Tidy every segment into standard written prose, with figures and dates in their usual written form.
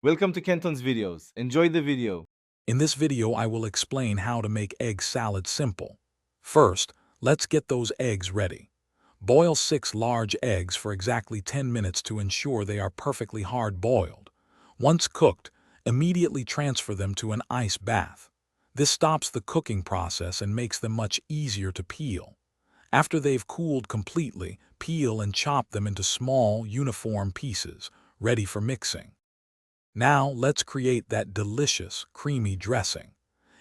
Welcome to Kenton's videos. Enjoy the video. In this video, I will explain how to make egg salad simple. First, let's get those eggs ready. Boil 6 large eggs for exactly 10 minutes to ensure they are perfectly hard-boiled. Once cooked, immediately transfer them to an ice bath. This stops the cooking process and makes them much easier to peel. After they've cooled completely, peel and chop them into small, uniform pieces, ready for mixing. Now let's create that delicious, creamy dressing.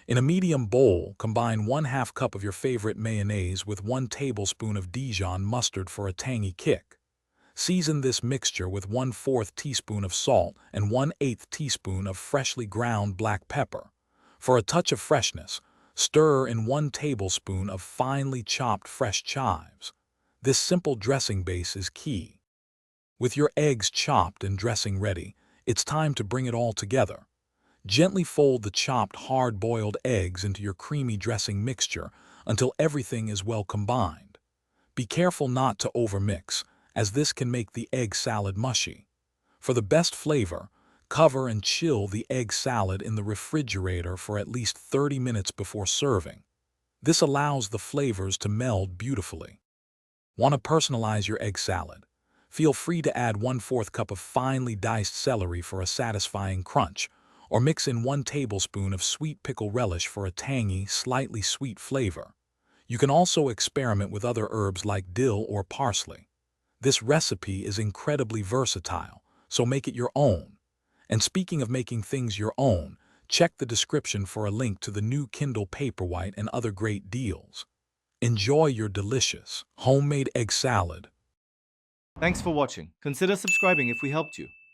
In a medium bowl, combine 1/2 cup of your favorite mayonnaise with 1 tablespoon of Dijon mustard for a tangy kick. Season this mixture with 1/4 teaspoon of salt and 1/8 teaspoon of freshly ground black pepper. For a touch of freshness, stir in 1 tablespoon of finely chopped fresh chives. This simple dressing base is key. With your eggs chopped and dressing ready, it's time to bring it all together. Gently fold the chopped hard-boiled eggs into your creamy dressing mixture until everything is well combined. Be careful not to overmix, as this can make the egg salad mushy. For the best flavor, cover and chill the egg salad in the refrigerator for at least 30 minutes before serving. This allows the flavors to meld beautifully. Want to personalize your egg salad? Feel free to add 1/4 cup of finely diced celery for a satisfying crunch, or mix in 1 tablespoon of sweet pickle relish for a tangy, slightly sweet flavor. You can also experiment with other herbs like dill or parsley. This recipe is incredibly versatile, so make it your own. And speaking of making things your own, check the description for a link to the new Kindle Paperwhite and other great deals. Enjoy your delicious, homemade egg salad. Thanks for watching. Consider subscribing if we helped you.